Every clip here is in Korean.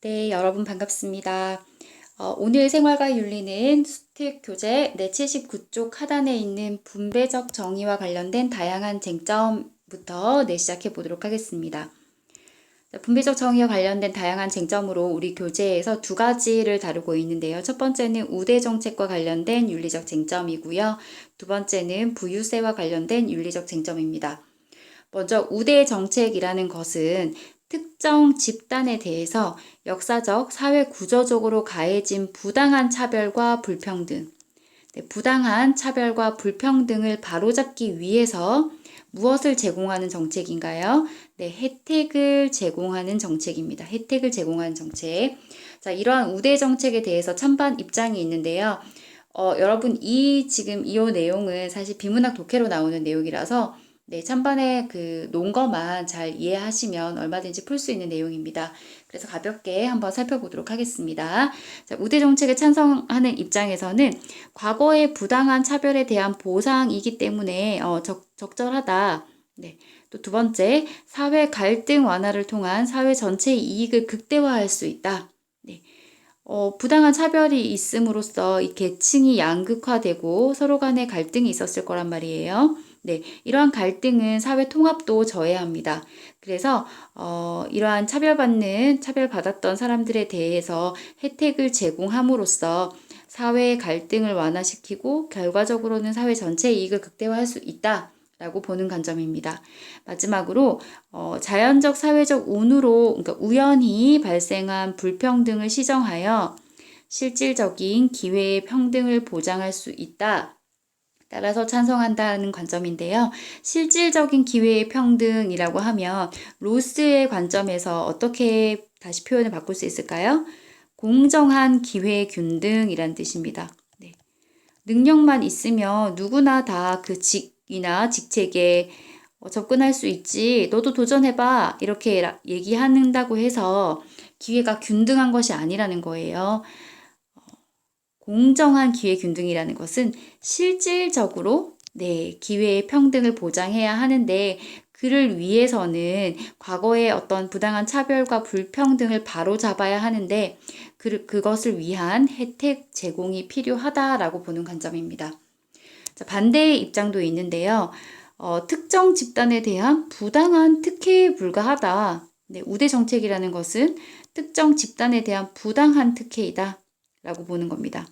네, 여러분 반갑습니다. 오늘 생활과 윤리는 수특 교재 79쪽 하단에 있는 분배적 정의와 관련된 다양한 쟁점부터 시작해 보도록 하겠습니다. 분배적 정의와 관련된 다양한 쟁점으로 우리 교재에서 두 가지를 다루고 있는데요. 첫 번째는 우대 정책과 관련된 윤리적 쟁점이고요. 두 번째는 부유세와 관련된 윤리적 쟁점입니다. 먼저 우대 정책이라는 것은 특정 집단에 대해서 역사적, 사회 구조적으로 가해진 부당한 차별과 불평등, 부당한 차별과 불평등을 바로잡기 위해서 무엇을 제공하는 정책인가요? 혜택을 제공하는 정책입니다. 혜택을 제공하는 정책. 자, 이러한 우대 정책에 대해서 찬반 입장이 있는데요. 여러분 지금 이 내용은 사실 비문학 독해로 나오는 내용이라서 찬반의 논거만 잘 이해하시면 얼마든지 풀 수 있는 내용입니다. 그래서 가볍게 한번 살펴보도록 하겠습니다. 자, 우대 정책에 찬성하는 입장에서는 과거의 부당한 차별에 대한 보상이기 때문에 적절하다. 또 두 번째, 사회 갈등 완화를 통한 사회 전체의 이익을 극대화할 수 있다. 부당한 차별이 있음으로써 이 계층이 양극화되고 서로 간의 갈등이 있었을 거란 말이에요. 이러한 갈등은 사회 통합도 저해합니다. 그래서 이러한 차별받았던 사람들에 대해서 혜택을 제공함으로써 사회의 갈등을 완화시키고 결과적으로는 사회 전체의 이익을 극대화할 수 있다라고 보는 관점입니다. 마지막으로 자연적 사회적 운으로 그러니까 우연히 발생한 불평등을 시정하여 실질적인 기회의 평등을 보장할 수 있다. 따라서 찬성한다는 관점인데요. 실질적인 기회의 평등이라고 하면 로스의 관점에서 어떻게 다시 표현을 바꿀 수 있을까요? 공정한 기회 균등이란 뜻입니다. 능력만 있으면 누구나 다 그 직이나 직책에 접근할 수 있지. 너도 도전해봐. 이렇게 얘기한다고 해서 기회가 균등한 것이 아니라는 거예요. 공정한 기회 균등이라는 것은 실질적으로 기회의 평등을 보장해야 하는데 그를 위해서는 과거의 어떤 부당한 차별과 불평등을 바로잡아야 하는데 그것을 위한 혜택 제공이 필요하다라고 보는 관점입니다. 자, 반대의 입장도 있는데요. 특정 집단에 대한 부당한 특혜에 불과하다. 우대 정책이라는 것은 특정 집단에 대한 부당한 특혜이다 라고 보는 겁니다.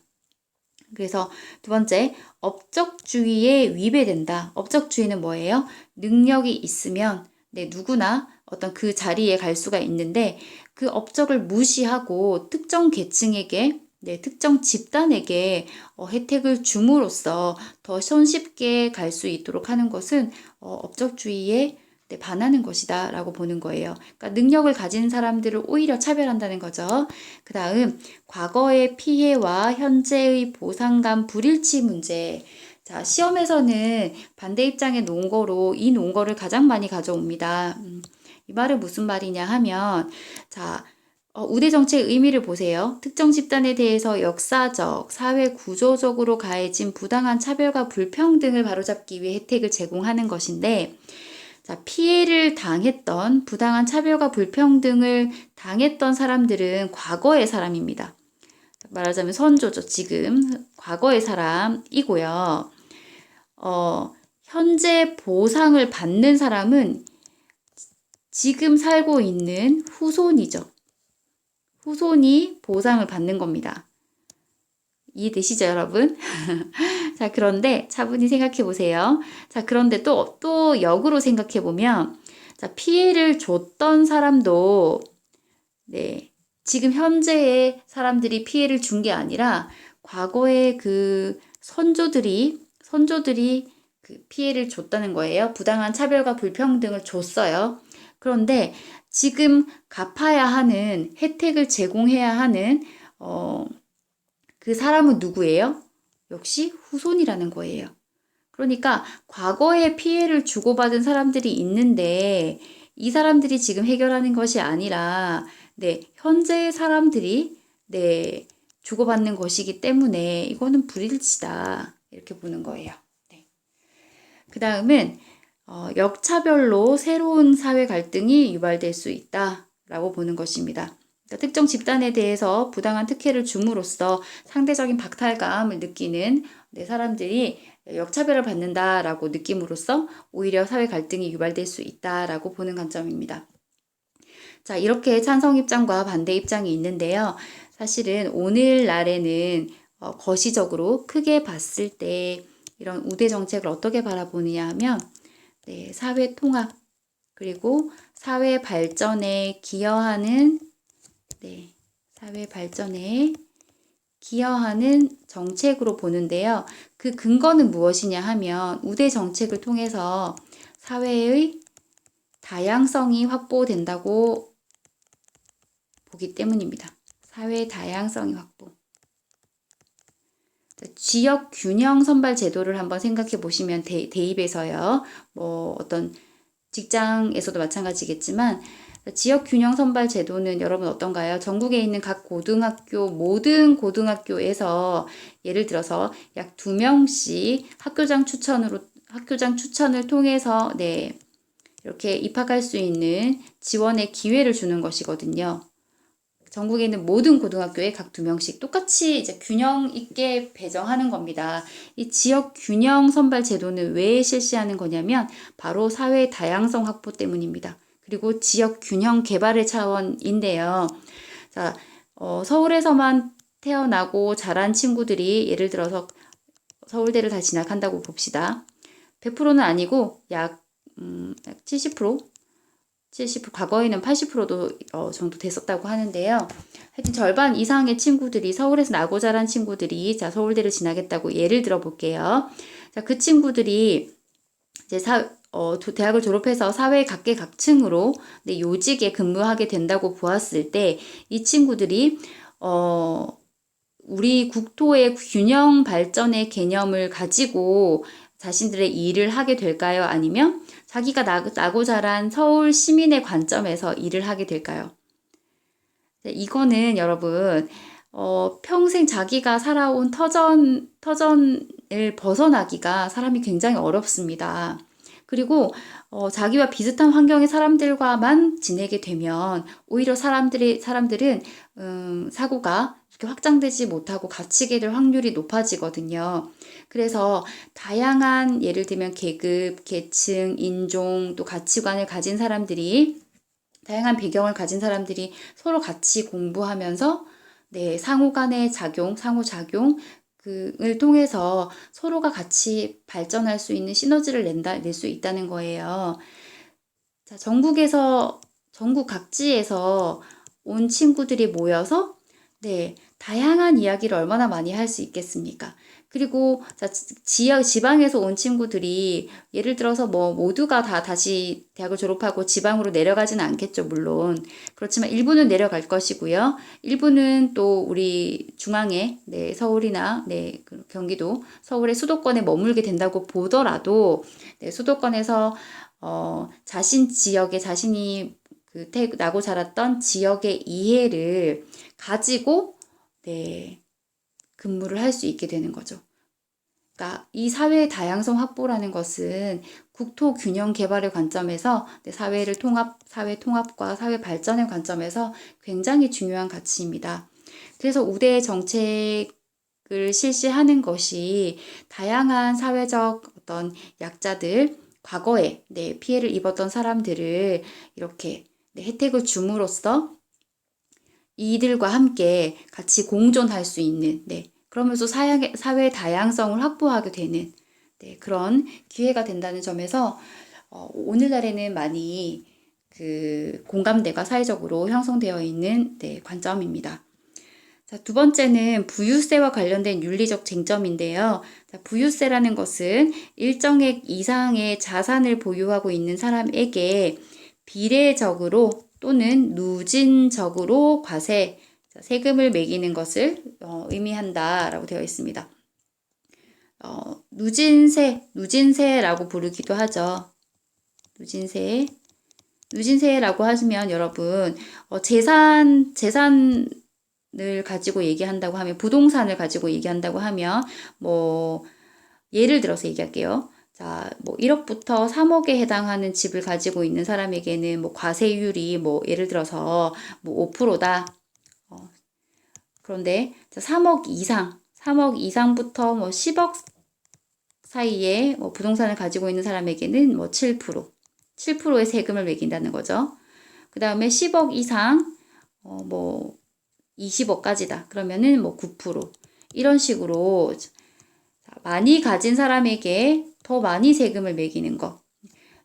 그래서 두 번째, 업적주의에 위배된다. 업적주의는 뭐예요? 능력이 있으면 누구나 어떤 그 자리에 갈 수가 있는데 그 업적을 무시하고 특정 계층에게 특정 집단에게 혜택을 줌으로써 더 손쉽게 갈 수 있도록 하는 것은 업적주의에 반하는 것이다 라고 보는 거예요. 그러니까 능력을 가진 사람들을 오히려 차별한다는 거죠. 그 다음 과거의 피해와 현재의 보상감 불일치 문제. 자, 시험에서는 반대 입장의 논거로 이 논거를 가장 많이 가져옵니다. 이 말은 무슨 말이냐 하면 자, 우대 정책의 의미를 보세요. 특정 집단에 대해서 역사적, 사회 구조적으로 가해진 부당한 차별과 불평등을 바로잡기 위해 혜택을 제공하는 것인데 자, 피해를 당했던 부당한 차별과 불평등을 당했던 사람들은 과거의 사람입니다. 말하자면 선조죠. 지금 과거의 사람이고요. 현재 보상을 받는 사람은 지금 살고 있는 후손이죠. 후손이 보상을 받는 겁니다. 이해되시죠, 여러분? 자, 그런데 차분히 생각해 보세요. 자, 그런데 또 역으로 생각해 보면, 자, 피해를 줬던 사람도, 지금 현재의 사람들이 피해를 준 게 아니라, 과거의 그 선조들이 그 피해를 줬다는 거예요. 부당한 차별과 불평등을 줬어요. 그런데 지금 갚아야 하는, 혜택을 제공해야 하는, 그 사람은 누구예요? 역시 후손이라는 거예요. 그러니까 과거에 피해를 주고받은 사람들이 있는데 이 사람들이 지금 해결하는 것이 아니라 현재의 사람들이 주고받는 것이기 때문에 이거는 불일치다. 이렇게 보는 거예요. 그 다음은 역차별로 새로운 사회 갈등이 유발될 수 있다라고 보는 것입니다. 특정 집단에 대해서 부당한 특혜를 줌으로써 상대적인 박탈감을 느끼는 사람들이 역차별을 받는다라고 느낌으로써 오히려 사회 갈등이 유발될 수 있다라고 보는 관점입니다. 자, 이렇게 찬성 입장과 반대 입장이 있는데요. 사실은 오늘날에는 거시적으로 크게 봤을 때 이런 우대 정책을 어떻게 바라보느냐 하면 사회 통합 그리고 사회 발전에 기여하는 사회 발전에 기여하는 정책으로 보는데요. 그 근거는 무엇이냐 하면 우대 정책을 통해서 사회의 다양성이 확보된다고 보기 때문입니다. 사회 다양성이 확보. 지역 균형 선발 제도를 한번 생각해 보시면 대입에서요. 뭐 어떤 직장에서도 마찬가지겠지만 지역 균형 선발 제도는 여러분 어떤가요? 전국에 있는 각 고등학교 모든 고등학교에서 예를 들어서 약 2명씩 학교장 추천을 통해서 이렇게 입학할 수 있는 지원의 기회를 주는 것이거든요. 전국에 있는 모든 고등학교에 각 2명씩 똑같이 이제 균형 있게 배정하는 겁니다. 이 지역 균형 선발 제도는 왜 실시하는 거냐면 바로 사회 다양성 확보 때문입니다. 그리고 지역 균형 개발의 차원인데요. 자, 서울에서만 태어나고 자란 친구들이 예를 들어서 서울대를 다 진학한다고 봅시다. 100%는 아니고 약 70%? 과거에는 80%도 정도 됐었다고 하는데요. 하여튼 절반 이상의 친구들이 서울에서 나고 자란 친구들이 서울대를 진학했다고 예를 들어 볼게요. 자, 그 친구들이 이제 대학을 졸업해서 사회 각계각층으로 요직에 근무하게 된다고 보았을 때 이 친구들이 우리 국토의 균형 발전의 개념을 가지고 자신들의 일을 하게 될까요? 아니면 자기가 나고 자란 서울 시민의 관점에서 일을 하게 될까요? 이거는 여러분 평생 자기가 살아온 터전을 벗어나기가 사람이 굉장히 어렵습니다. 그리고 자기와 비슷한 환경의 사람들과만 지내게 되면 오히려 사람들은 사고가 이렇게 확장되지 못하고 갇히게 될 확률이 높아지거든요. 그래서 다양한 예를 들면 계급, 계층, 인종, 또 가치관을 가진 사람들이 다양한 배경을 가진 사람들이 서로 같이 공부하면서 상호 간의 상호작용 을 통해서 서로가 같이 발전할 수 있는 시너지를 낼 수 있다는 거예요. 자, 전국 각지에서 온 친구들이 모여서 다양한 이야기를 얼마나 많이 할 수 있겠습니까? 그리고 지방에서 온 친구들이 예를 들어서 모두가 다 다시 대학을 졸업하고 지방으로 내려가지는 않겠죠, 물론. 그렇지만 일부는 내려갈 것이고요. 일부는 또 우리 중앙에 서울이나 경기도 서울의 수도권에 머물게 된다고 보더라도 수도권에서 자신 지역에 자신이 나고 자랐던 지역의 이해를 가지고 근무를 할 수 있게 되는 거죠. 그러니까 이 사회 다양성 확보라는 것은 국토 균형 개발의 관점에서 사회 통합과 사회 발전의 관점에서 굉장히 중요한 가치입니다. 그래서 우대 정책을 실시하는 것이 다양한 사회적 어떤 약자들, 과거에 피해를 입었던 사람들을 이렇게 혜택을 줌으로써 이들과 함께 같이 공존할 수 있는 그러면서 사회 다양성을 확보하게 되는 그런 기회가 된다는 점에서 오늘날에는 많이 공감대가 사회적으로 형성되어 있는 관점입니다. 자, 두 번째는 부유세와 관련된 윤리적 쟁점인데요. 자, 부유세라는 것은 일정액 이상의 자산을 보유하고 있는 사람에게 비례적으로 또는 누진적으로 세금을 매기는 것을 의미한다라고 되어 있습니다. 누진세라고 부르기도 하죠. 누진세라고 하시면 여러분 재산을 가지고 얘기한다고 하면 부동산을 가지고 얘기한다고 하면 예를 들어서 얘기할게요. 자, 1억부터 3억에 해당하는 집을 가지고 있는 사람에게는 과세율이 예를 들어서 5%다. 그런데 3억 이상부터 뭐 10억 사이에 뭐 부동산을 가지고 있는 사람에게는 뭐 7%의 세금을 매긴다는 거죠. 그 다음에 10억 이상, 뭐 20억까지다. 그러면은 뭐 9%. 이런 식으로 많이 가진 사람에게 더 많이 세금을 매기는 거.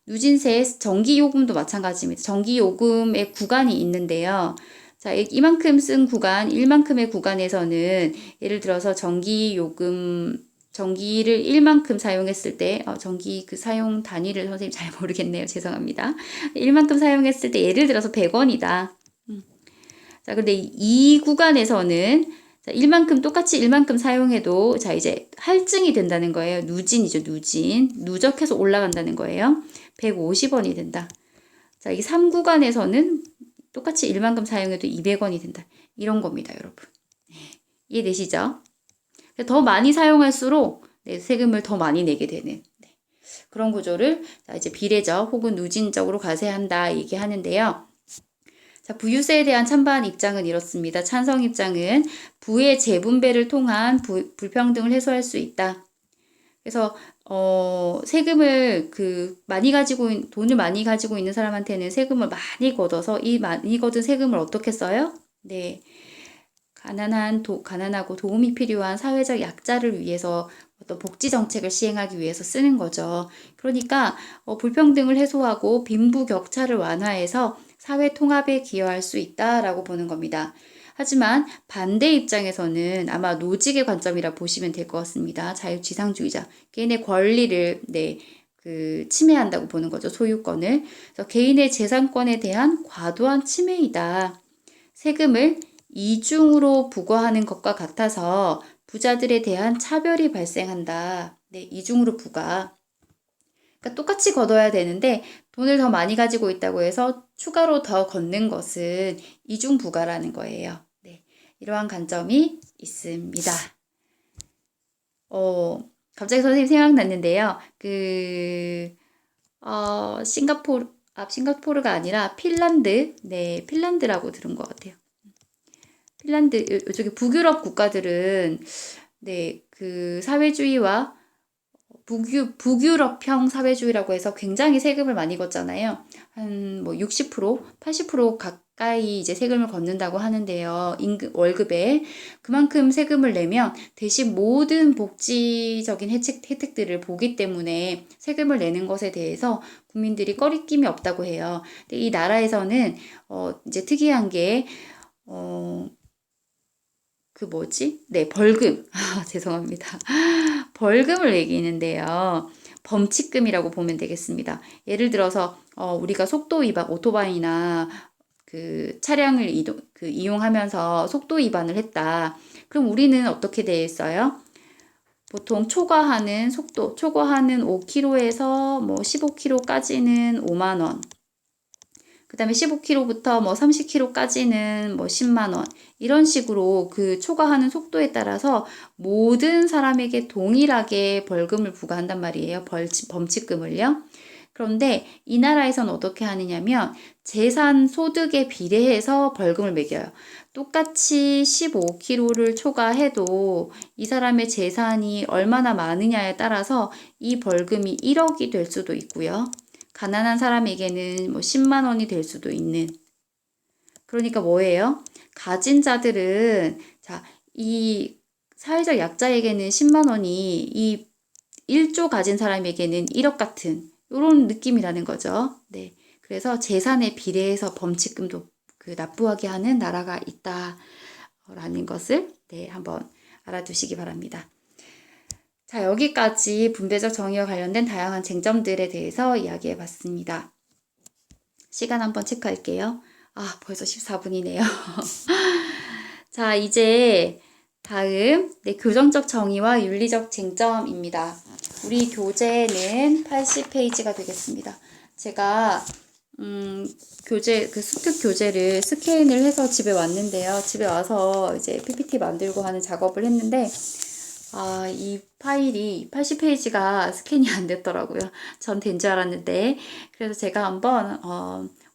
누진세, 전기요금도 마찬가지입니다. 전기요금의 구간이 있는데요. 자, 이만큼 쓴 구간, 이만큼의 구간에서는 예를 들어서 전기를 1만큼 사용했을 때, 전기 그 사용 단위를 선생님 잘 모르겠네요. 죄송합니다. 1만큼 사용했을 때 예를 들어서 100원이다. 자, 근데 이 구간에서는 자, 똑같이 1만큼 사용해도 자, 이제 할증이 된다는 거예요. 누진이죠, 누진. 누적해서 올라간다는 거예요. 150원이 된다. 자, 이 3구간에서는 똑같이 1만큼 사용해도 200원이 된다. 이런 겁니다, 여러분. 이해되시죠? 더 많이 사용할수록 세금을 더 많이 내게 되는 그런 구조를 자, 이제 비례적 혹은 누진적으로 과세한다 얘기하는데요. 자, 부유세에 대한 찬반 입장은 이렇습니다. 찬성 입장은 부의 재분배를 통한 불평등을 해소할 수 있다. 그래서 세금을 돈을 많이 가지고 있는 사람한테는 세금을 많이 걷어서 이 많이 걷은 세금을 어떻게 써요? 네. 가난하고 도움이 필요한 사회적 약자를 위해서 어떤 복지 정책을 시행하기 위해서 쓰는 거죠. 그러니까 불평등을 해소하고 빈부격차를 완화해서 사회 통합에 기여할 수 있다라고 보는 겁니다. 하지만 반대 입장에서는 아마 노직의 관점이라 보시면 될 것 같습니다. 자유지상주의자, 개인의 권리를 침해한다고 보는 거죠. 소유권을. 그래서 개인의 재산권에 대한 과도한 침해이다. 세금을 이중으로 부과하는 것과 같아서 부자들에 대한 차별이 발생한다. 네, 이중으로 부과. 그러니까 똑같이 걷어야 되는데 돈을 더 많이 가지고 있다고 해서 추가로 더 걷는 것은 이중 부과라는 거예요. 네, 이러한 관점이 있습니다. 갑자기 선생님 생각났는데요. 싱가포르가 아니라 핀란드, 네, 핀란드라고 들은 것 같아요. 핀란드, 이쪽에 북유럽 국가들은, 네, 그 사회주의와 북유럽형 사회주의라고 해서 굉장히 세금을 많이 걷잖아요. 한 뭐 60%, 80% 가까이 이제 세금을 걷는다고 하는데요. 월급에. 그만큼 세금을 내면 대신 모든 복지적인 혜택들을 보기 때문에 세금을 내는 것에 대해서 국민들이 꺼리낌이 없다고 해요. 근데 이 나라에서는, 이제 특이한 게, 네, 벌금. 죄송합니다. 벌금을 매기는데요. 범칙금이라고 보면 되겠습니다. 예를 들어서, 우리가 속도 위반, 오토바이나 차량을 이용하면서 속도 위반을 했다. 그럼 우리는 어떻게 돼 있어요? 보통 초과하는 5km에서 뭐 15km까지는 5만 원. 그 다음에 15km부터 뭐 30km까지는 뭐 10만 원. 이런 식으로 초과하는 속도에 따라서 모든 사람에게 동일하게 벌금을 부과한단 말이에요. 범칙금을요. 그런데 이 나라에서는 어떻게 하느냐면 재산 소득에 비례해서 벌금을 매겨요. 똑같이 15km를 초과해도 이 사람의 재산이 얼마나 많으냐에 따라서 이 벌금이 1억이 될 수도 있고요. 가난한 사람에게는 뭐 10만 원이 될 수도 있는. 그러니까 뭐예요? 가진 자들은, 이 사회적 약자에게는 10만 원이 이 1조 가진 사람에게는 1억 같은 이런 느낌이라는 거죠. 네. 그래서 재산에 비례해서 범칙금도 납부하게 하는 나라가 있다라는 것을 한번 알아두시기 바랍니다. 자, 여기까지 분배적 정의와 관련된 다양한 쟁점들에 대해서 이야기해 봤습니다. 시간 한번 체크할게요. 벌써 14분이네요. 자, 이제 다음 교정적 정의와 윤리적 쟁점입니다. 우리 교재는 80페이지가 되겠습니다. 제가 수특 교재를 스캔을 해서 집에 왔는데요. 집에 와서 이제 PPT 만들고 하는 작업을 했는데 이 파일이 80페이지가 스캔이 안 됐더라고요. 전 된 줄 알았는데. 그래서 제가 한번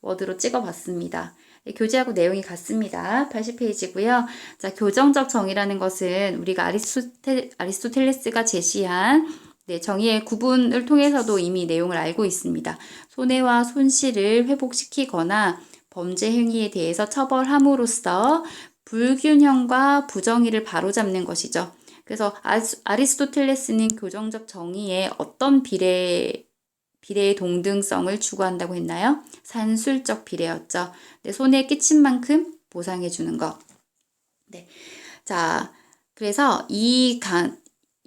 워드로 찍어 봤습니다. 네, 교재하고 내용이 같습니다. 80페이지고요. 자, 교정적 정의라는 것은 우리가 아리스토텔레스가 제시한 네, 정의의 구분을 통해서도 이미 내용을 알고 있습니다. 손해와 손실을 회복시키거나 범죄 행위에 대해서 처벌함으로써 불균형과 부정의를 바로잡는 것이죠. 그래서 아리스토텔레스는 교정적 정의에 어떤 비례의 동등성을 추구한다고 했나요? 산술적 비례였죠. 네, 손해 끼친 만큼 보상해 주는 것. 네. 자, 그래서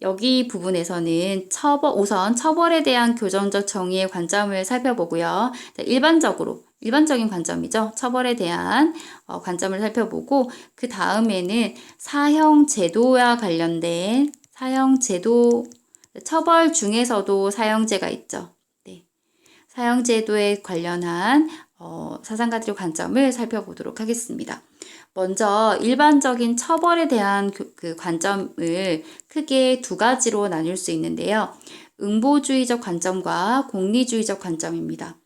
여기 부분에서는 우선 처벌에 대한 교정적 정의의 관점을 살펴보고요. 자, 일반적인 관점이죠. 처벌에 대한 관점을 살펴보고 그 다음에는 사형제도와 관련된 사형제도 처벌 중에서도 사형제가 있죠. 네. 사형제도에 관련한 사상가들의 관점을 살펴보도록 하겠습니다. 먼저 일반적인 처벌에 대한 그 관점을 크게 두 가지로 나눌 수 있는데요. 응보주의적 관점과 공리주의적 관점입니다.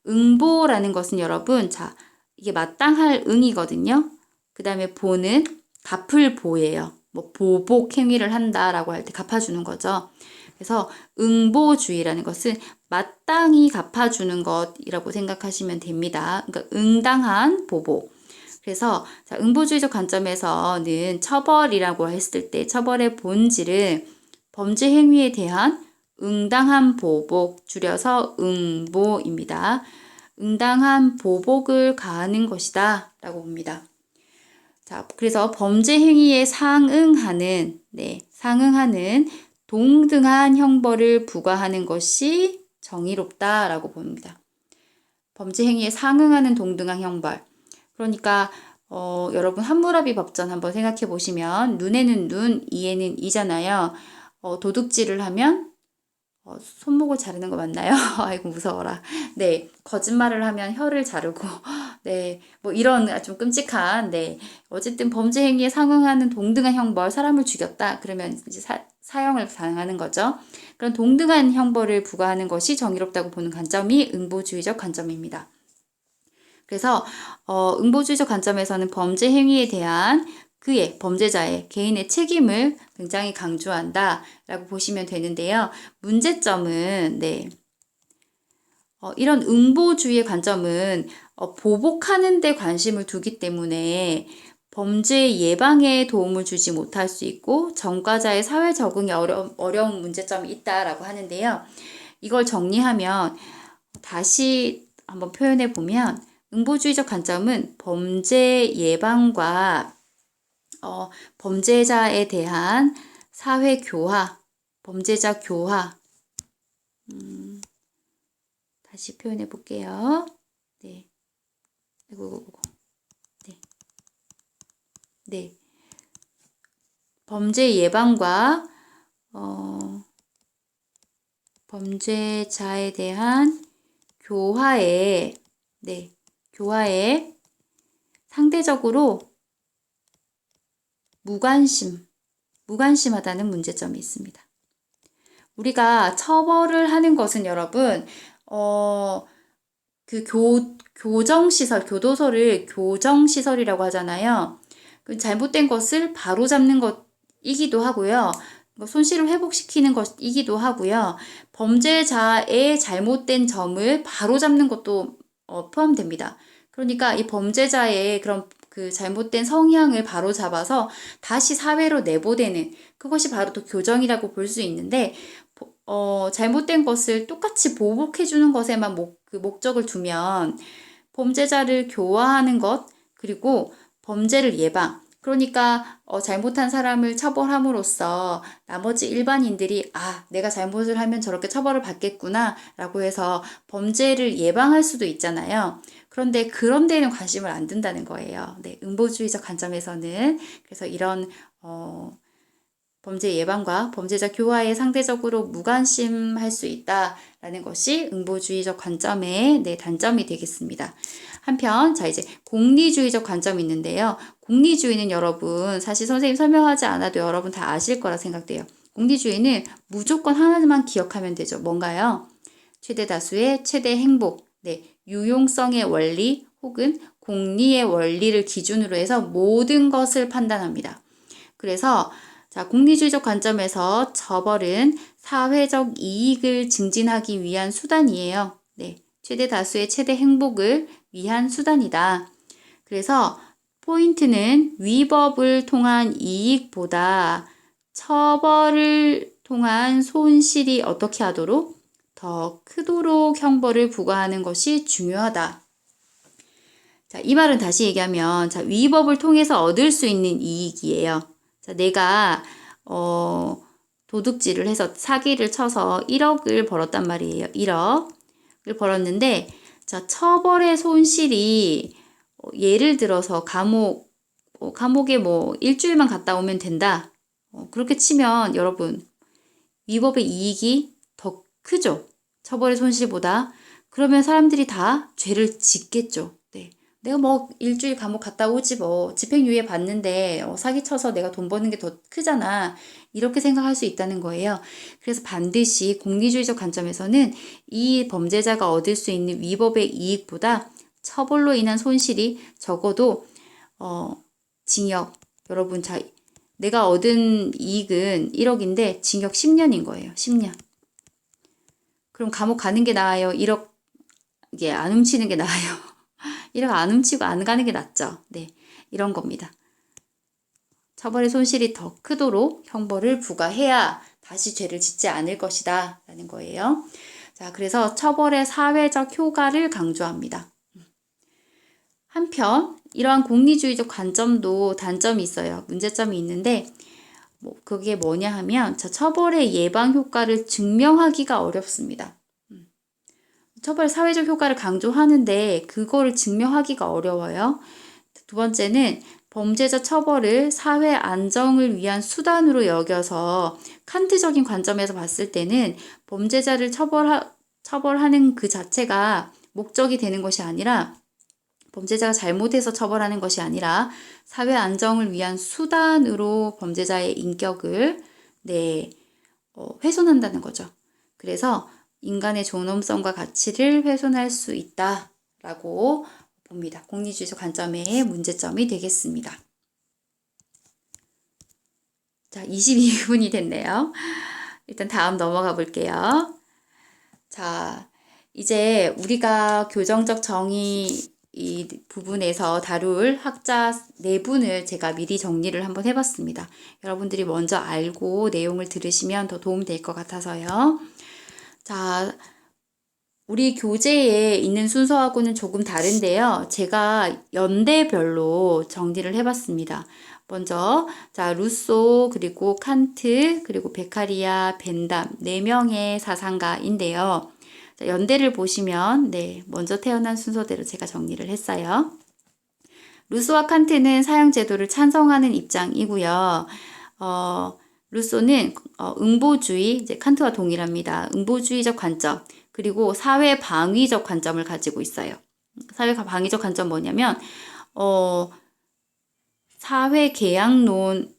응보라는 것은 여러분, 자, 이게 마땅할 응이거든요. 그 다음에 보는 갚을 보예요. 뭐 보복 행위를 한다라고 할 때 갚아주는 거죠. 그래서 응보주의라는 것은 마땅히 갚아주는 것이라고 생각하시면 됩니다. 그러니까 응당한 보복. 그래서 자, 응보주의적 관점에서는 처벌이라고 했을 때 처벌의 본질은 범죄 행위에 대한 응당한 보복, 줄여서 응보입니다. 응당한 보복을 가하는 것이다 라고 봅니다. 자, 그래서 범죄 행위에 상응하는 동등한 형벌을 부과하는 것이 정의롭다라고 봅니다. 범죄 행위에 상응하는 동등한 형벌. 그러니까 여러분 함무라비 법전 한번 생각해 보시면 눈에는 눈, 이에는 이잖아요. 도둑질을 하면 손목을 자르는 거 맞나요? 아이고 무서워라. 네, 거짓말을 하면 혀를 자르고 네, 뭐 이런 좀 끔찍한 네, 어쨌든 범죄 행위에 상응하는 동등한 형벌, 사람을 죽였다 그러면 이제 사형을 당하는 거죠. 그런 동등한 형벌을 부과하는 것이 정의롭다고 보는 관점이 응보주의적 관점입니다. 그래서 응보주의적 관점에서는 범죄 행위에 대한 범죄자의 개인의 책임을 굉장히 강조한다라고 보시면 되는데요. 문제점은 이런 응보주의의 관점은 보복하는 데 관심을 두기 때문에 범죄 예방에 도움을 주지 못할 수 있고 전과자의 사회 적응이 어려운 문제점이 있다라고 하는데요. 이걸 정리하면 다시 한번 표현해 보면 응보주의적 관점은 범죄 예방과 범죄자에 대한 사회 교화, 범죄자 교화. 다시 표현해 볼게요. 네. 네. 범죄 예방과 범죄자에 대한 교화에 상대적으로 무관심하다는 문제점이 있습니다. 우리가 처벌을 하는 것은 여러분, 그 교정시설, 교도소를 교정시설이라고 하잖아요. 그 잘못된 것을 바로잡는 것이기도 하고요. 손실을 회복시키는 것이기도 하고요. 범죄자의 잘못된 점을 바로잡는 것도 포함됩니다. 그러니까 이 범죄자의 그런 그 잘못된 성향을 바로잡아서 다시 사회로 내보내는 그것이 바로 또 교정이라고 볼 수 있는데 잘못된 것을 똑같이 보복해주는 것에만 목적을 두면 범죄자를 교화하는 것 그리고 범죄를 예방 그러니까 잘못한 사람을 처벌함으로써 나머지 일반인들이 내가 잘못을 하면 저렇게 처벌을 받겠구나 라고 해서 범죄를 예방할 수도 있잖아요. 그런데 그런 데는 관심을 안 둔다는 거예요. 네, 응보주의적 관점에서는 그래서 이런 범죄 예방과 범죄자 교화에 상대적으로 무관심할 수 있다라는 것이 응보주의적 관점의 단점이 되겠습니다. 한편 자 이제 공리주의적 관점이 있는데요. 공리주의는 여러분 사실 선생님 설명하지 않아도 여러분 다 아실 거라 생각돼요. 공리주의는 무조건 하나만 기억하면 되죠. 뭔가요? 최대 다수의 최대 행복, 유용성의 원리 혹은 공리의 원리를 기준으로 해서 모든 것을 판단합니다. 그래서 자, 공리주의적 관점에서 처벌은 사회적 이익을 증진하기 위한 수단이에요. 네, 최대 다수의 최대 행복을 위한 수단이다. 그래서 포인트는 위법을 통한 이익보다 처벌을 통한 손실이 어떻게 하도록 더 크도록 형벌을 부과하는 것이 중요하다. 자, 이 말은 다시 얘기하면 자, 위법을 통해서 얻을 수 있는 이익이에요. 자, 내가 도둑질을 해서 사기를 쳐서 1억을 벌었단 말이에요. 1억을 벌었는데 자, 처벌의 손실이 예를 들어서 감옥에 뭐 일주일만 갔다 오면 된다. 그렇게 치면 여러분 위법의 이익이 더 크죠. 처벌의 손실보다. 그러면 사람들이 다 죄를 짓겠죠. 네. 내가 뭐 일주일 감옥 갔다 오지 뭐 집행유예 받는데 사기쳐서 내가 돈 버는 게 더 크잖아. 이렇게 생각할 수 있다는 거예요. 그래서 반드시 공리주의적 관점에서는 이 범죄자가 얻을 수 있는 위법의 이익보다 처벌로 인한 손실이 적어도 징역 여러분 자 내가 얻은 이익은 1억인데 징역 10년인 거예요. 10년. 그럼 감옥 가는 게 나아요? 1억 이게 안 훔치는 게 나아요? 1억 안 훔치고 안 가는 게 낫죠. 네, 이런 겁니다. 처벌의 손실이 더 크도록 형벌을 부과해야 다시 죄를 짓지 않을 것이다 라는 거예요. 자, 그래서 처벌의 사회적 효과를 강조합니다. 한편 이러한 공리주의적 관점도 단점이 있어요. 문제점이 있는데 그게 뭐냐 하면 처벌의 예방 효과를 증명하기가 어렵습니다. 처벌의 사회적 효과를 강조하는데 그거를 증명하기가 어려워요. 두 번째는 범죄자 처벌을 사회 안정을 위한 수단으로 여겨서 칸트적인 관점에서 봤을 때는 범죄자를 처벌하는 그 자체가 목적이 되는 것이 아니라 범죄자가 잘못해서 처벌하는 것이 아니라 사회 안정을 위한 수단으로 범죄자의 인격을 훼손한다는 거죠. 그래서 인간의 존엄성과 가치를 훼손할 수 있다라고 봅니다. 공리주의적 관점의 문제점이 되겠습니다. 자, 22분이 됐네요. 일단 다음 넘어가 볼게요. 자, 이제 우리가 교정적 정의 이 부분에서 다룰 학자 4분을 제가 미리 정리를 한번 해봤습니다. 여러분들이 먼저 알고 내용을 들으시면 더 도움이 될 것 같아서요. 자, 우리 교재에 있는 순서하고는 조금 다른데요. 제가 연대별로 정리를 해봤습니다. 먼저 자 루소 그리고 칸트 그리고 베카리아 벤담 4명의 사상가인데요. 자, 연대를 보시면 먼저 태어난 순서대로 제가 정리를 했어요. 루소와 칸트는 사형제도를 찬성하는 입장이고요. 루소는 응보주의, 이제 칸트와 동일합니다. 응보주의적 관점, 그리고 사회 방위적 관점을 가지고 있어요. 사회 방위적 관점 뭐냐면 사회 계약론,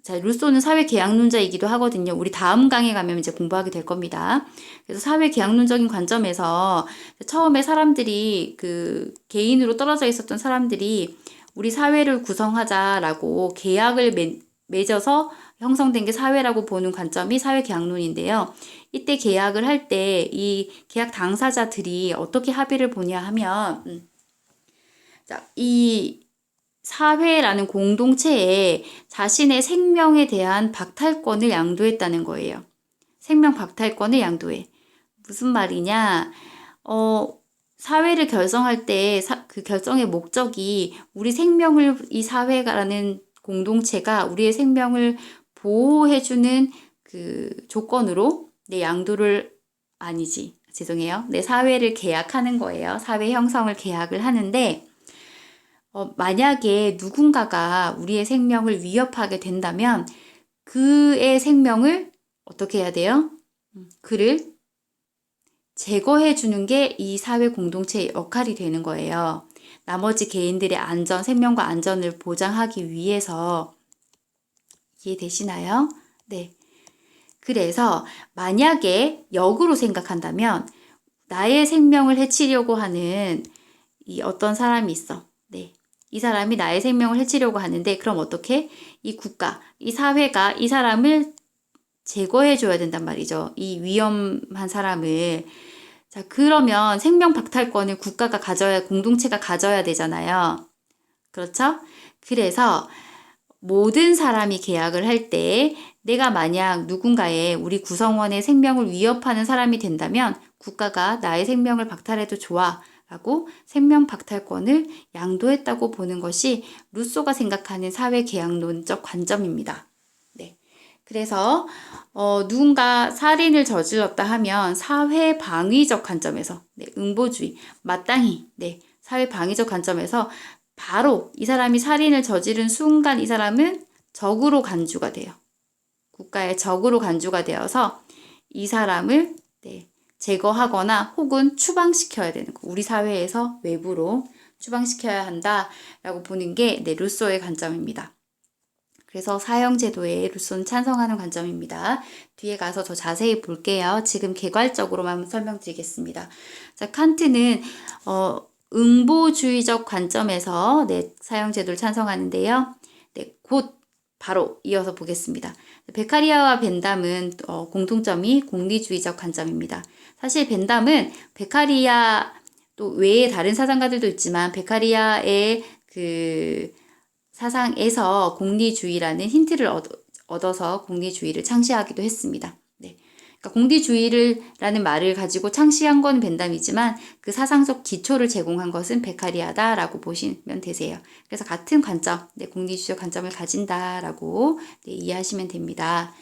자, 루소는 사회 계약론자이기도 하거든요. 우리 다음 강에 가면 이제 공부하게 될 겁니다. 그래서 사회 계약론적인 관점에서 처음에 사람들이 그 개인으로 떨어져 있었던 사람들이 우리 사회를 구성하자라고 계약을 맺어서 형성된 게 사회라고 보는 관점이 사회 계약론인데요. 이때 계약을 할 때 이 계약 당사자들이 어떻게 합의를 보냐 하면 자, 이 사회라는 공동체에 자신의 생명에 대한 박탈권을 양도했다는 거예요. 생명 박탈권을 양도해. 무슨 말이냐? 사회를 결성할 때 그 결정의 목적이 우리 생명을 이 사회라는 공동체가 우리의 생명을 보호해주는 그 조건으로 내 양도를 아니지. 죄송해요. 내 사회를 계약하는 거예요. 사회 형성을 계약을 하는데 만약에 누군가가 우리의 생명을 위협하게 된다면 그의 생명을 어떻게 해야 돼요? 그를 제거해 주는 게 이 사회 공동체의 역할이 되는 거예요. 나머지 개인들의 안전, 생명과 안전을 보장하기 위해서. 이해되시나요? 네. 그래서 만약에 역으로 생각한다면 나의 생명을 해치려고 하는 이 어떤 사람이 있어. 네. 이 사람이 나의 생명을 해치려고 하는데 그럼 어떻게? 이 국가, 이 사회가 이 사람을 제거해 줘야 된단 말이죠. 이 위험한 사람을. 자, 그러면 생명 박탈권을 국가가 가져야, 공동체가 가져야 되잖아요. 그렇죠? 그래서 모든 사람이 계약을 할 때 내가 만약 누군가의 우리 구성원의 생명을 위협하는 사람이 된다면 국가가 나의 생명을 박탈해도 좋아 라고 생명 박탈권을 양도했다고 보는 것이 루소가 생각하는 사회 계약론적 관점입니다. 네. 그래서 누군가 살인을 저질렀다 하면 사회 방위적 관점에서 응보주의, 마땅히 사회 방위적 관점에서 바로 이 사람이 살인을 저지른 순간 이 사람은 적으로 간주가 돼요. 국가의 적으로 간주가 되어서 이 사람을 제거하거나 혹은 추방시켜야 되는 거. 우리 사회에서 외부로 추방시켜야 한다라고 보는 게 루소의 관점입니다. 그래서 사형제도에 루소는 찬성하는 관점입니다. 뒤에 가서 더 자세히 볼게요. 지금 개괄적으로만 설명드리겠습니다. 자, 칸트는 응보주의적 관점에서 사형제도를 찬성하는데요. 곧 바로 이어서 보겠습니다. 베카리아와 벤담은 공통점이 공리주의적 관점입니다. 사실 벤담은 베카리아 또 외에 다른 사상가들도 있지만 베카리아의 그 사상에서 공리주의라는 힌트를 얻어서 공리주의를 창시하기도 했습니다. 그러니까 공리주의라는 말을 가지고 창시한 건 벤담이지만 그 사상적 기초를 제공한 것은 베카리아다라고 보시면 되세요. 그래서 같은 관점, 공리주의적 관점을 가진다라고 이해하시면 됩니다.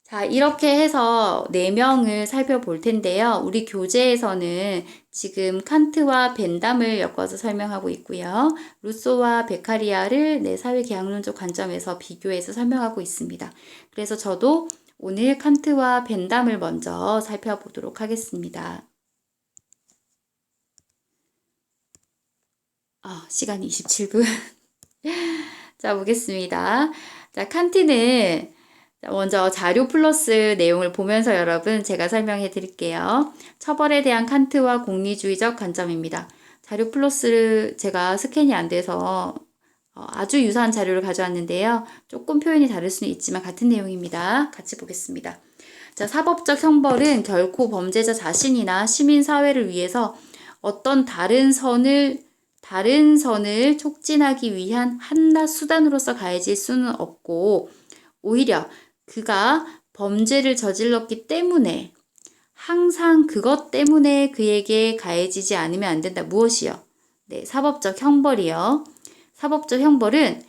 자, 이렇게 해서 4명을 살펴볼 텐데요. 우리 교재에서는 지금 칸트와 벤담을 엮어서 설명하고 있고요. 루소와 베카리아를 사회계약론적 관점에서 비교해서 설명하고 있습니다. 그래서 저도 오늘 칸트와 벤담을 먼저 살펴보도록 하겠습니다. 시간이 27분. 자, 보겠습니다. 자, 칸트는 먼저 자료 플러스 내용을 보면서 여러분 제가 설명해 드릴게요. 처벌에 대한 칸트와 공리주의적 관점입니다. 자료 플러스를 제가 스캔이 안 돼서 아주 유사한 자료를 가져왔는데요. 조금 표현이 다를 수는 있지만 같은 내용입니다. 같이 보겠습니다. 자, 사법적 형벌은 결코 범죄자 자신이나 시민사회를 위해서 어떤 다른 선을 촉진하기 위한 한낱 수단으로서 가해질 수는 없고 오히려 그가 범죄를 저질렀기 때문에 항상 그것 때문에 그에게 가해지지 않으면 안 된다. 무엇이요? 사법적 형벌이요. 사법적 형벌은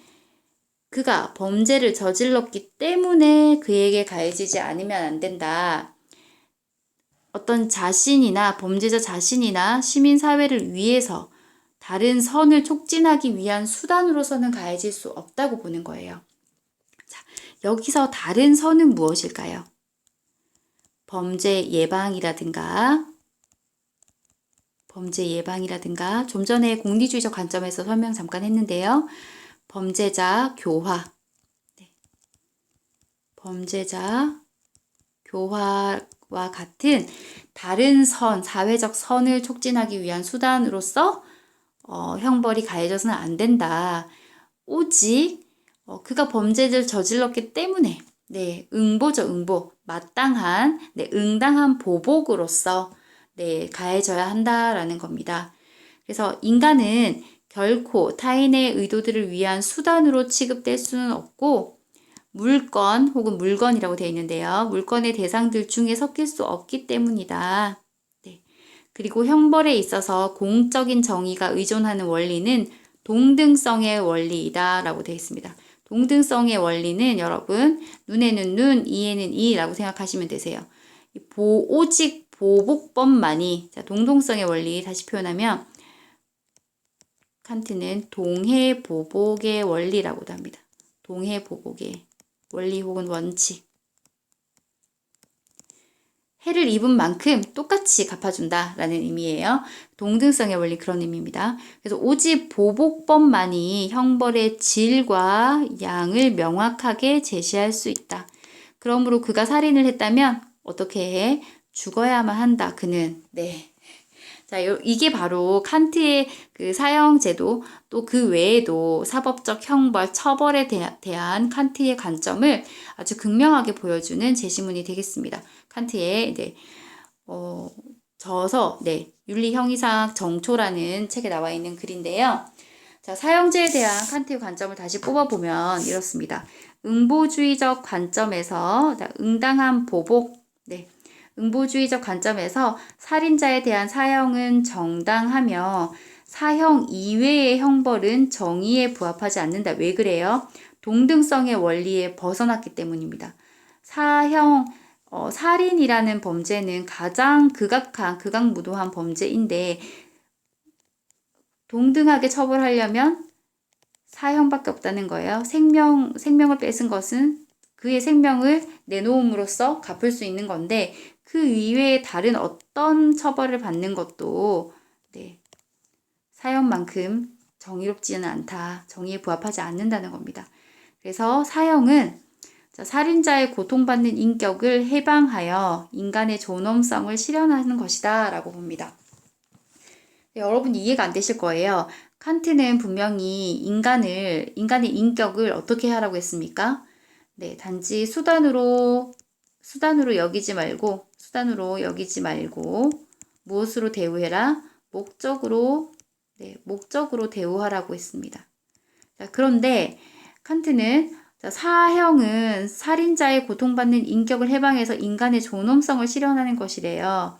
그가 범죄를 저질렀기 때문에 그에게 가해지지 않으면 안 된다. 어떤 자신이나 범죄자 자신이나 시민사회를 위해서 다른 선을 촉진하기 위한 수단으로서는 가해질 수 없다고 보는 거예요. 자, 여기서 다른 선은 무엇일까요? 범죄 예방이라든가 좀 전에 공리주의적 관점에서 설명 잠깐 했는데요. 범죄자 교화, 범죄자 교화와 같은 다른 선, 사회적 선을 촉진하기 위한 수단으로서 형벌이 가해져서는 안 된다. 오직 그가 범죄를 저질렀기 때문에 응보죠, 응보. 마땅한, 응당한 보복으로서 가해져야 한다라는 겁니다. 그래서 인간은 결코 타인의 의도들을 위한 수단으로 취급될 수는 없고 물건 혹은 물건이라고 되어 있는데요. 물건의 대상들 중에 섞일 수 없기 때문이다. 그리고 형벌에 있어서 공적인 정의가 의존하는 원리는 동등성의 원리이다 라고 되어 있습니다. 동등성의 원리는 여러분 눈에는 눈, 이에는 이라고 생각하시면 되세요. 오직 보복법만이 동등성의 원리 다시 표현하면 칸트는 동해보복의 원리라고도 합니다. 동해보복의 원리 혹은 원칙. 해를 입은 만큼 똑같이 갚아준다라는 의미예요. 동등성의 원리 그런 의미입니다. 그래서 오직 보복법만이 형벌의 질과 양을 명확하게 제시할 수 있다. 그러므로 그가 살인을 했다면 어떻게 해? 죽어야만 한다. 그는. 자, 이게 바로 칸트의 그 사형제도 또 그 외에도 사법적 형벌, 처벌에 대한 칸트의 관점을 아주 극명하게 보여주는 제시문이 되겠습니다. 칸트의 저서 윤리형이상 정초라는 책에 나와 있는 글인데요. 자, 사형제에 대한 칸트의 관점을 다시 뽑아보면 이렇습니다. 응보주의적 관점에서 응당한 보복, 응보주의적 관점에서 살인자에 대한 사형은 정당하며 사형 이외의 형벌은 정의에 부합하지 않는다. 왜 그래요? 동등성의 원리에 벗어났기 때문입니다. 살인이라는 범죄는 가장 극악무도한 범죄인데 동등하게 처벌하려면 사형밖에 없다는 거예요. 생명을 뺏은 것은 그의 생명을 내놓음으로써 갚을 수 있는 건데 그 이외에 다른 어떤 처벌을 받는 것도 사형만큼 정의롭지는 않다. 정의에 부합하지 않는다는 겁니다. 그래서 사형은 살인자의 고통받는 인격을 해방하여 인간의 존엄성을 실현하는 것이다 라고 봅니다. 여러분 이해가 안 되실 거예요. 칸트는 분명히 인간의 인격을 어떻게 하라고 했습니까? 단지 수단으로 여기지 말고 무엇으로 대우해라? 목적으로 대우하라고 했습니다. 자, 그런데 칸트는 사형은 살인자의 고통받는 인격을 해방해서 인간의 존엄성을 실현하는 것이래요.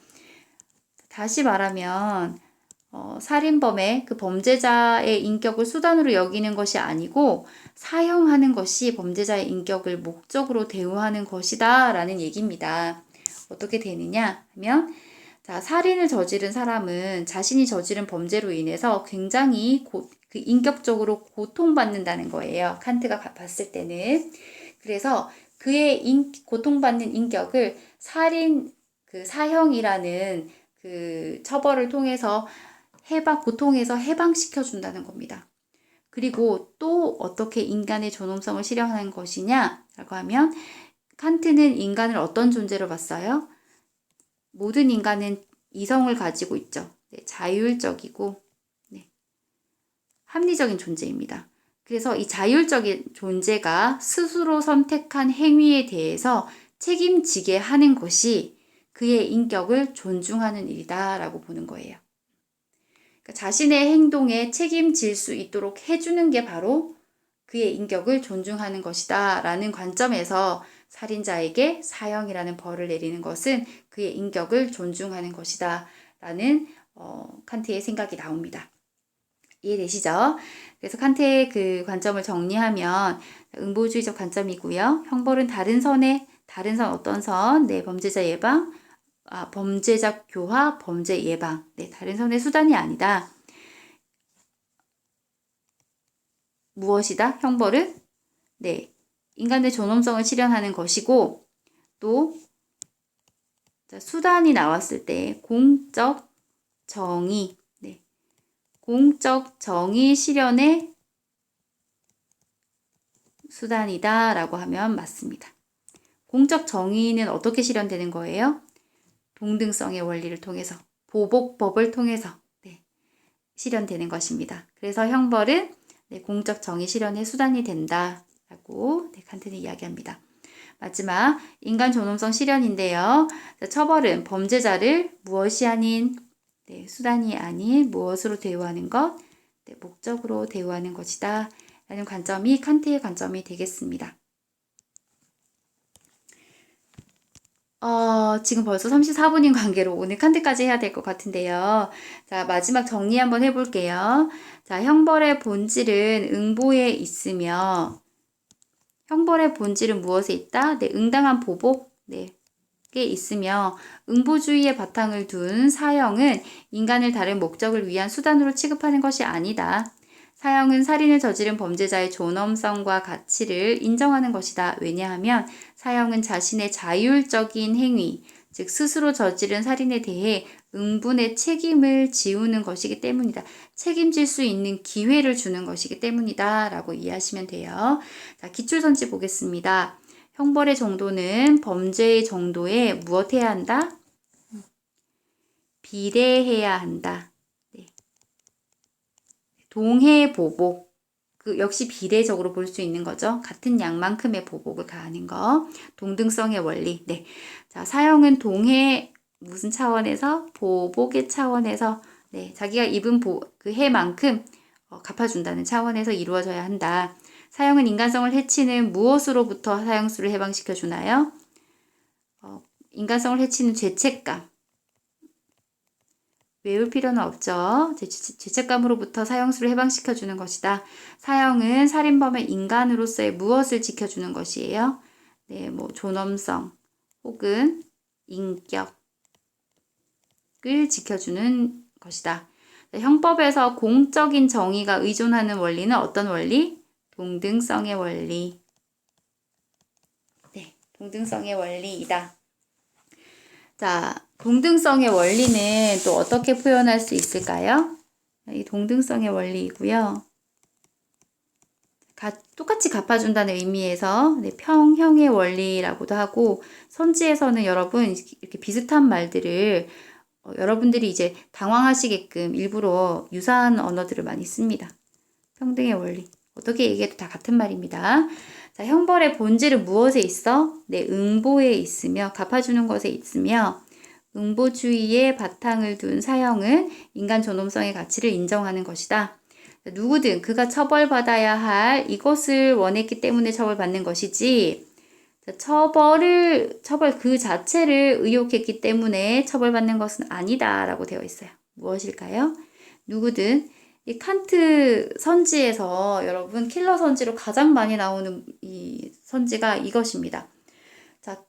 다시 말하면 살인범의 그 범죄자의 인격을 수단으로 여기는 것이 아니고 사형하는 것이 범죄자의 인격을 목적으로 대우하는 것이다 라는 얘기입니다. 어떻게 되느냐 하면 살인을 저지른 사람은 자신이 저지른 범죄로 인해서 굉장히 그 인격적으로 고통받는다는 거예요. 칸트가 봤을 때는. 그래서 그의 고통받는 인격을 사형이라는 그 처벌을 통해서 고통에서 해방시켜 준다는 겁니다. 그리고 또 어떻게 인간의 존엄성을 실현하는 것이냐라고 하면 칸트는 인간을 어떤 존재로 봤어요? 모든 인간은 이성을 가지고 있죠. 자율적이고 합리적인 존재입니다. 그래서 이 자율적인 존재가 스스로 선택한 행위에 대해서 책임지게 하는 것이 그의 인격을 존중하는 일이다라고 보는 거예요. 그러니까 자신의 행동에 책임질 수 있도록 해주는 게 바로 그의 인격을 존중하는 것이다 라는 관점에서 살인자에게 사형이라는 벌을 내리는 것은 그의 인격을 존중하는 것이다 라는 칸트의 생각이 나옵니다. 이해되시죠? 그래서 칸트의 그 관점을 정리하면 응보주의적 관점이고요. 형벌은 다른 선 어떤 선? 범죄자 예방, 범죄자 교화, 범죄 예방. 다른 선의 수단이 아니다. 무엇이다? 형벌은? 인간의 존엄성을 실현하는 것이고 또 수단이 나왔을 때 공적 정의, 공적 정의 실현의 수단이다 라고 하면 맞습니다. 공적 정의는 어떻게 실현되는 거예요? 동등성의 원리를 통해서, 보복법을 통해서 실현되는 것입니다. 그래서 형벌은 공적 정의 실현의 수단이 된다 라고 칸트는 이야기합니다. 마지막 인간 존엄성 실현인데요. 처벌은 범죄자를 무엇이 아닌 수단이 아닌 무엇으로 대우하는 것, 목적으로 대우하는 것이다 라는 관점이 칸트의 관점이 되겠습니다. 지금 벌써 34분인 관계로 오늘 칸트까지 해야 될 것 같은데요. 자, 마지막 정리 한번 해볼게요. 자, 형벌의 본질은 응보에 있으며 형벌의 본질은 무엇에 있다? 응당한 보복에 있으며 응보주의의 바탕을 둔 사형은 인간을 다른 목적을 위한 수단으로 취급하는 것이 아니다. 사형은 살인을 저지른 범죄자의 존엄성과 가치를 인정하는 것이다. 왜냐하면 사형은 자신의 자율적인 행위, 즉 스스로 저지른 살인에 대해 응분의 책임을 지우는 것이기 때문이다. 책임질 수 있는 기회를 주는 것이기 때문이다 라고 이해하시면 돼요. 자, 기출선지 보겠습니다. 형벌의 정도는 범죄의 정도에 무엇해야 한다? 비례해야 한다. 네. 동해 보복. 그 역시 비례적으로 볼 수 있는 거죠. 같은 양만큼의 보복을 가하는 거. 동등성의 원리. 네. 자, 사형은 동해 무슨 차원에서? 보복의 차원에서 네, 자기가 입은 그 해만큼 갚아준다는 차원에서 이루어져야 한다. 사형은 인간성을 해치는 무엇으로부터 사형수를 해방시켜 주나요? 인간성을 해치는 죄책감. 외울 필요는 없죠. 죄책감으로부터 사형수를 해방시켜 주는 것이다. 사형은 살인범의 인간으로서의 무엇을 지켜주는 것이에요? 네, 뭐 존엄성 혹은 인격을 지켜주는 것이다. 형법에서 공적인 정의가 의존하는 원리는 어떤 원리? 동등성의 원리. 네, 동등성의 원리이다. 자, 동등성의 원리는 또 어떻게 표현할 수 있을까요? 이 동등성의 원리이고요. 똑같이 갚아준다는 의미에서 네, 평형의 원리라고도 하고 선지에서는 여러분 이렇게 비슷한 말들을 여러분들이 이제 당황하시게끔 일부러 유사한 언어들을 많이 씁니다. 평등의 원리. 어떻게 얘기해도 다 같은 말입니다. 자, 형벌의 본질은 무엇에 있어? 네, 응보에 있으며 갚아주는 것에 있으며 응보주의의 바탕을 둔 사형은 인간 존엄성의 가치를 인정하는 것이다. 누구든 그가 처벌받아야 할 이것을 원했기 때문에 처벌받는 것이지 처벌 그 자체를 의욕했기 때문에 처벌받는 것은 아니다 라고 되어 있어요. 무엇일까요? 누구든 이 칸트 선지에서 여러분 킬러 선지로 가장 많이 나오는 이 선지가 이것입니다. 자,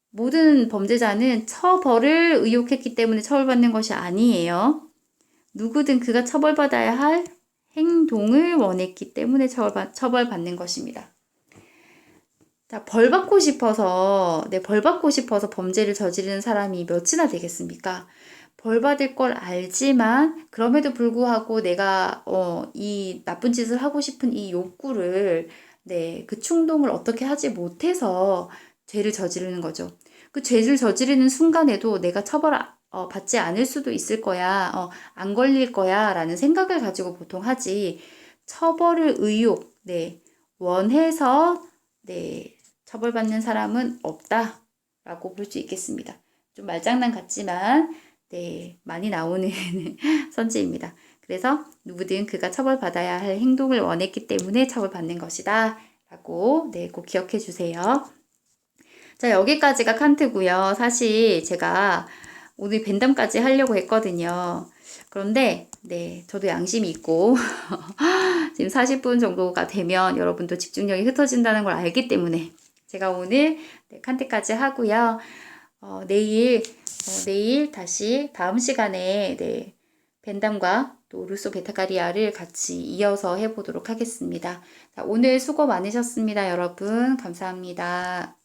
모든 범죄자는 처벌을 의욕했기 때문에 처벌받는 것이 아니에요. 누구든 그가 처벌받아야 할 행동을 원했기 때문에 처벌받는 것입니다. 자, 벌 받고 싶어서 범죄를 저지르는 사람이 몇이나 되겠습니까? 벌 받을 걸 알지만 그럼에도 불구하고 내가 이 나쁜 짓을 하고 싶은 이 욕구를 그 충동을 어떻게 하지 못해서 죄를 저지르는 거죠. 그 죄를 저지르는 순간에도 내가 처벌 받지 않을 수도 있을 거야, 안 걸릴 거야 라는 생각을 가지고 보통 하지 처벌을 원해서 처벌받는 사람은 없다라고 볼 수 있겠습니다. 좀 말장난 같지만 많이 나오는 선지입니다. 그래서 누구든 그가 처벌받아야 할 행동을 원했기 때문에 처벌받는 것이다 라고 꼭 기억해 주세요. 자, 여기까지가 칸트고요. 사실 제가 오늘 벤담까지 하려고 했거든요. 그런데 저도 양심이 있고 지금 40분 정도가 되면 여러분도 집중력이 흩어진다는 걸 알기 때문에 제가 오늘 칸트까지 하고요. 내일 다시 다음 시간에 벤담과 또 루소 베타카리아를 같이 이어서 해보도록 하겠습니다. 자, 오늘 수고 많으셨습니다. 여러분 감사합니다.